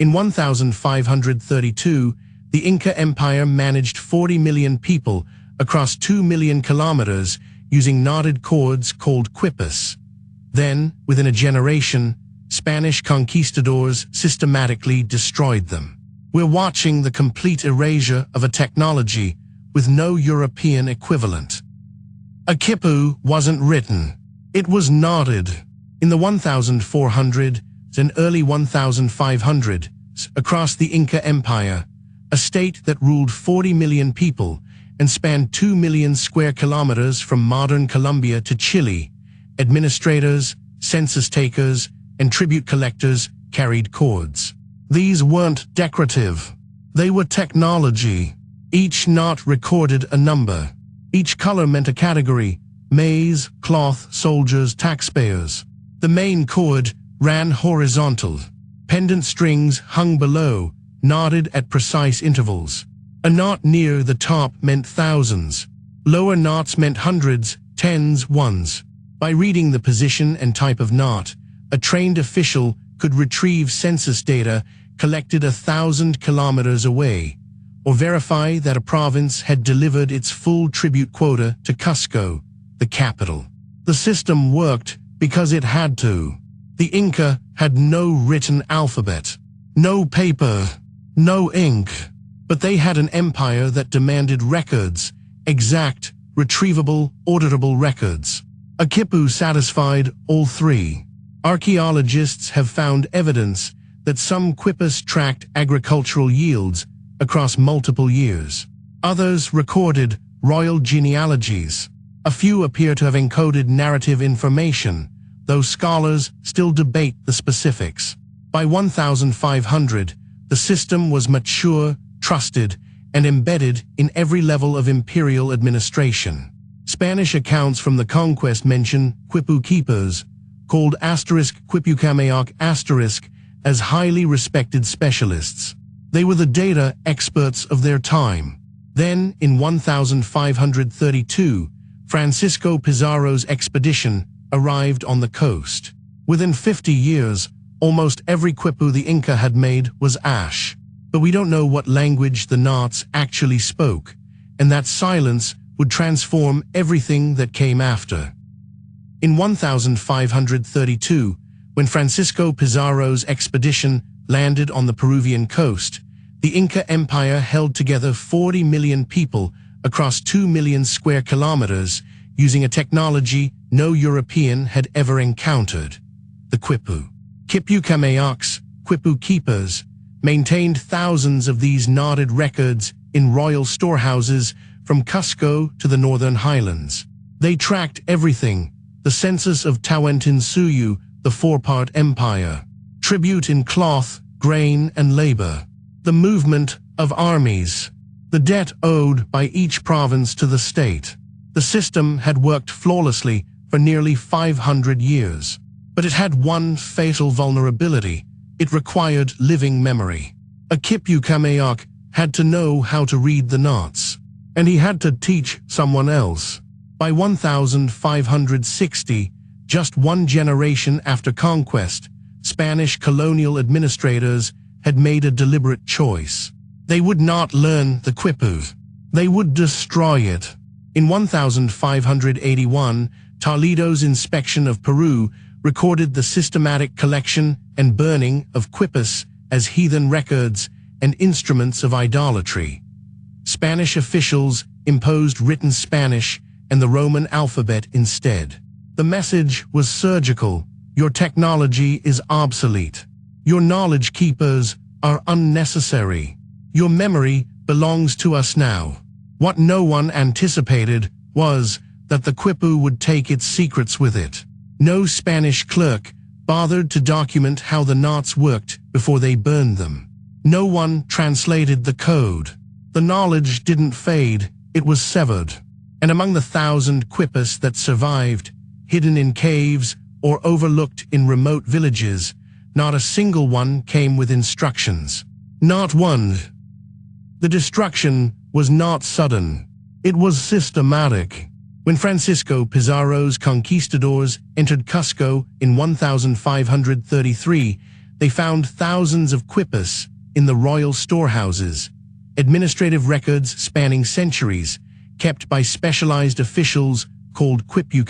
In 1532, the Inca Empire managed 40 million people across 2 million kilometers using knotted cords called quipus. Then, within a generation, Spanish conquistadors systematically destroyed them. We're watching the complete erasure of a technology with no European equivalent. A quipu wasn't written. It was knotted. In the 1400s and early 1500s, across the Inca Empire, a state that ruled 40 million people and spanned 2 million square kilometers from modern Colombia to Chile, administrators, census takers, and tribute collectors carried cords. These weren't decorative. They were technology. Each knot recorded a number. Each color meant a category: maize, cloth, soldiers, taxpayers. The main cord ran horizontal. Pendant strings hung below, knotted at precise intervals. A knot near the top meant thousands. Lower knots meant hundreds, tens, ones. By reading the position and type of knot, a trained official could retrieve census data collected 1,000 kilometers away, or verify that a province had delivered its full tribute quota to Cusco, the capital. The system worked because it had to. The Inca had no written alphabet, no paper, no ink, but they had an empire that demanded records, exact, retrievable, auditable records. A quipu satisfied all three. Archaeologists have found evidence that some quipus tracked agricultural yields across multiple years. Others recorded royal genealogies. A few appear to have encoded narrative information, though scholars still debate the specifics. By 1500, the system was mature, trusted, and embedded in every level of imperial administration. Spanish accounts from the conquest mention quipu keepers, called *Quipucamayoc*, as highly respected specialists. They were the data experts of their time. Then, in 1532, Francisco Pizarro's expedition arrived on the coast. Within 50 years, almost every quipu the Inca had made was ash. But we don't know what language the knots actually spoke, and that silence would transform everything that came after. In 1532, when Francisco Pizarro's expedition landed on the Peruvian coast, the Inca Empire held together 40 million people across 2 million square kilometers using a technology no European had ever encountered: the quipu. Quipucamayocs, quipu keepers, maintained thousands of these knotted records in royal storehouses from Cusco to the northern highlands. They tracked everything: the census of Tawantinsuyu, the four-part empire, tribute in cloth, grain, and labor, the movement of armies, the debt owed by each province to the state. The system had worked flawlessly for nearly 500 years. But it had one fatal vulnerability: it required living memory. A Quipucamayoc had to know how to read the knots, and he had to teach someone else. By 1560, just one generation after conquest, Spanish colonial administrators had made a deliberate choice. They would not learn the quipu. They would destroy it. In 1581, Toledo's inspection of Peru recorded the systematic collection and burning of quipus as heathen records and instruments of idolatry. Spanish officials imposed written Spanish and the Roman alphabet instead. The message was surgical: your technology is obsolete. Your knowledge keepers are unnecessary. Your memory belongs to us now. What no one anticipated was that the quipu would take its secrets with it. No Spanish clerk bothered to document how the knots worked before they burned them. No one translated the code. The knowledge didn't fade, it was severed. And among the 1,000 quipus that survived, hidden in caves or overlooked in remote villages, not a single one came with instructions. Not one. The destruction was not sudden. It was systematic. When Francisco Pizarro's conquistadors entered Cusco in 1533, They found thousands of quipus in the royal storehouses, administrative records spanning centuries, kept by specialized officials called quipu.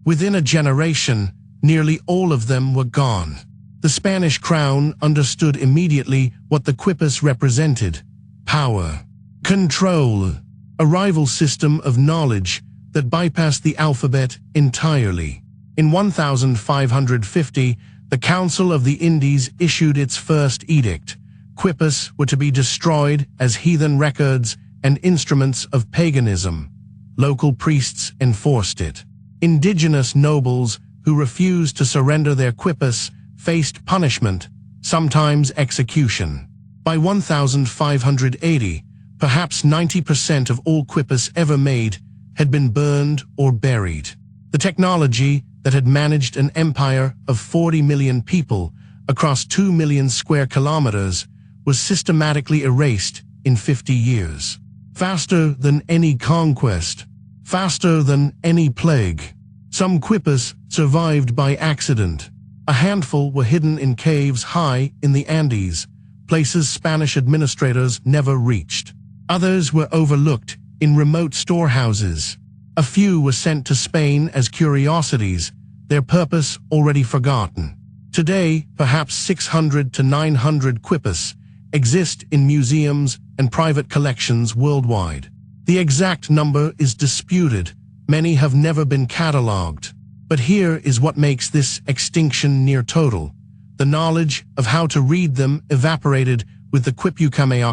Within a generation, nearly all of them were gone. The Spanish crown understood immediately what the quipus represented: power, control, a rival system of knowledge that bypassed the alphabet entirely. In 1550, the Council of the Indies issued its first edict. Quipus were to be destroyed as heathen records and instruments of paganism. Local priests enforced it. Indigenous nobles who refused to surrender their quipus faced punishment, sometimes execution. By 1580, perhaps 90% of all quipus ever made had been burned or buried. The technology that had managed an empire of 40 million people across 2 million square kilometers was systematically erased in 50 years. Faster than any conquest, faster than any plague. Some quipus survived by accident. A handful were hidden in caves high in the Andes, places Spanish administrators never reached. Others were overlooked in remote storehouses. A few were sent to Spain as curiosities, their purpose already forgotten. Today, perhaps 600 to 900 quipus exist in museums and private collections worldwide. The exact number is disputed. Many have never been catalogued. But here is what makes this extinction near total. The knowledge of how to read them evaporated with the quipu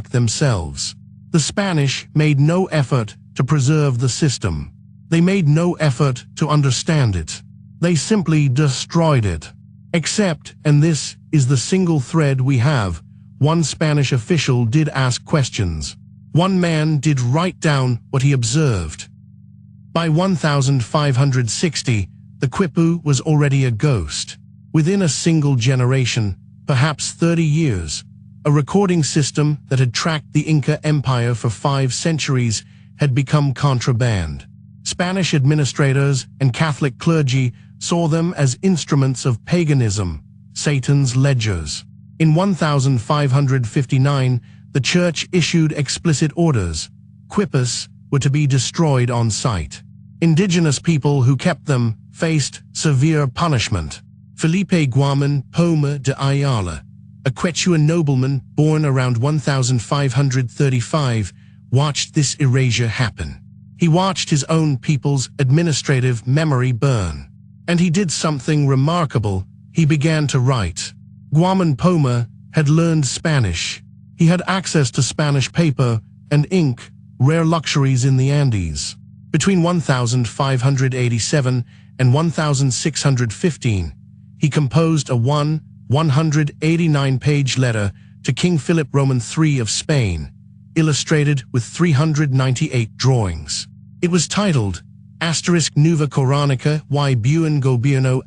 themselves. The Spanish made no effort to preserve the system. They made no effort to understand it. They simply destroyed it. Except, and this is the single thread we have, one Spanish official did ask questions. One man did write down what he observed. By 1560, the quipu was already a ghost. Within a single generation, perhaps 30 years, a recording system that had tracked the Inca Empire for 5 centuries had become contraband. Spanish administrators and Catholic clergy saw them as instruments of paganism, Satan's ledgers. In 1559, the Church issued explicit orders. Quipus were to be destroyed on sight. Indigenous people who kept them faced severe punishment. Felipe Guaman Poma de Ayala, a Quechua nobleman born around 1535, watched this erasure happen. He watched his own people's administrative memory burn. And he did something remarkable. He began to write. Guaman Poma had learned Spanish. He had access to Spanish paper and ink, rare luxuries in the Andes. Between 1587 and 1615, he composed a 189-page letter to King Philip Roman III of Spain, illustrated with 398 drawings. It was titled Nueva Coronica y Buen Gobierno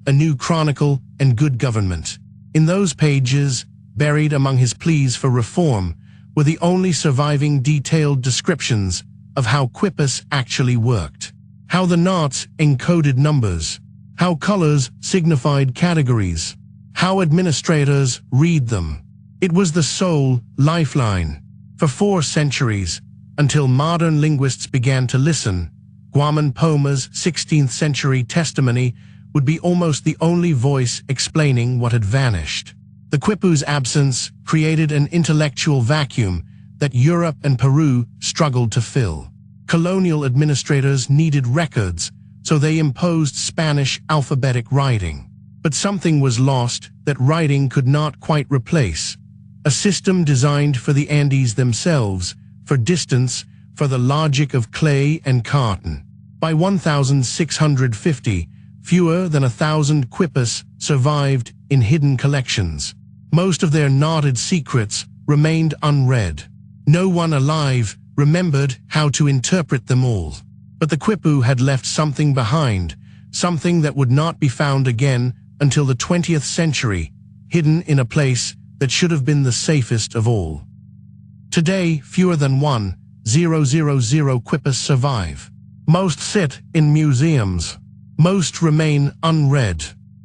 a New Chronicle and Good Government. In those pages, buried among his pleas for reform, were the only surviving detailed descriptions of how quipus actually worked, how the knots encoded numbers, how colors signified categories, how administrators read them. It was the sole lifeline. For 4 centuries, until modern linguists began to listen, Guaman Poma's 16th-century testimony would be almost the only voice explaining what had vanished. The quipu's absence created an intellectual vacuum that Europe and Peru struggled to fill. Colonial administrators needed records, so they imposed Spanish alphabetic writing. But something was lost that writing could not quite replace. A system designed for the Andes themselves, for distance, for the logic of clay and cotton. By 1650, fewer than 1,000 quipus survived in hidden collections. Most of their knotted secrets remained unread. No one alive remembered how to interpret them all. But the quipu had left something behind, something that would not be found again until the 20th century, hidden in a place that should have been the safest of all. Today, fewer than 1,000 quipus survive. Most sit in museums. Most remain unread.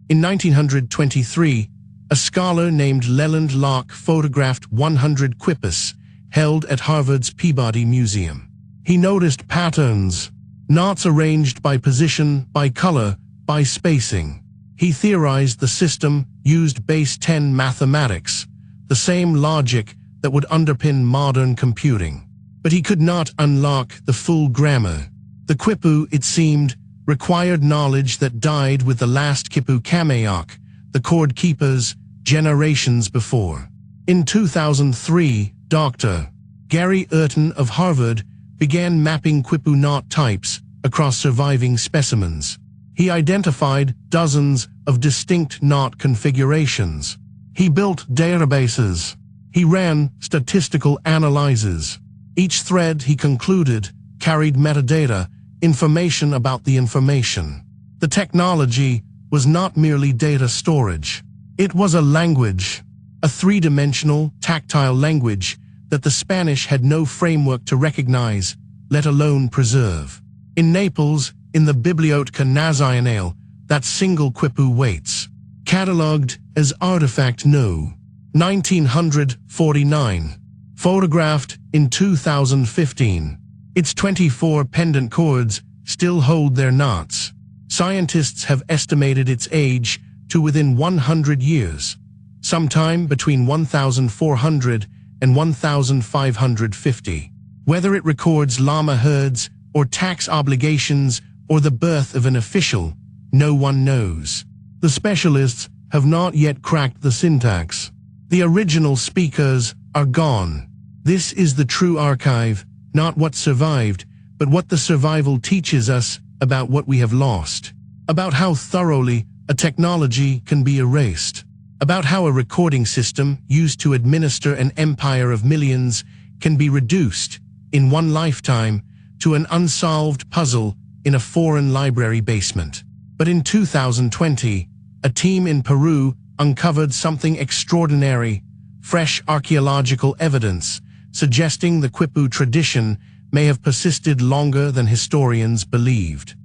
In 1923, A scholar named Leland Locke photographed 100 quipus held at Harvard's Peabody Museum. He noticed patterns, knots arranged by position, by color, by spacing. He theorized the system used base 10 mathematics, the same logic that would underpin modern computing. But he could not unlock the full grammar. The quipu, it seemed, required knowledge that died with the last quipu Kameok, the cord keepers, generations before. In 2003, Dr. Gary Urton of Harvard began mapping quipu knot types across surviving specimens. He identified dozens of distinct knot configurations. He built databases. He ran statistical analyses. Each thread, he concluded, carried metadata, information about the information. The technology was not merely data storage. It was a language, a three-dimensional, tactile language that the Spanish had no framework to recognize, let alone preserve. In Naples, in the Biblioteca Nazionale, that single quipu waits, catalogued as Artifact No. 1949, photographed in 2015. Its 24 pendant cords still hold their knots. Scientists have estimated its age to within 100 years, sometime between 1,400 and 1,550. Whether it records llama herds or tax obligations or the birth of an official, no one knows. The specialists have not yet cracked the syntax. The original speakers are gone. This is the true archive, not what survived, but what the survival teaches us about what we have lost, about how thoroughly a technology can be erased, about how a recording system used to administer an empire of millions can be reduced, in one lifetime, to an unsolved puzzle in a foreign library basement. But in 2020, a team in Peru uncovered something extraordinary, fresh archaeological evidence suggesting the quipu tradition may have persisted longer than historians believed.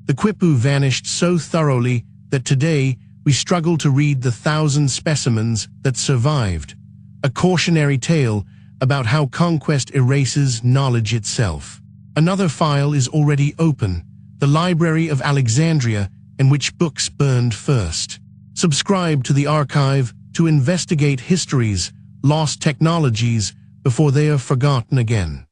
The quipu vanished so thoroughly that today we struggle to read the 1,000 specimens that survived, a cautionary tale about how conquest erases knowledge itself. Another file is already open, the Library of Alexandria, in which books burned first. Subscribe to the archive to investigate history's lost technologies before they are forgotten again.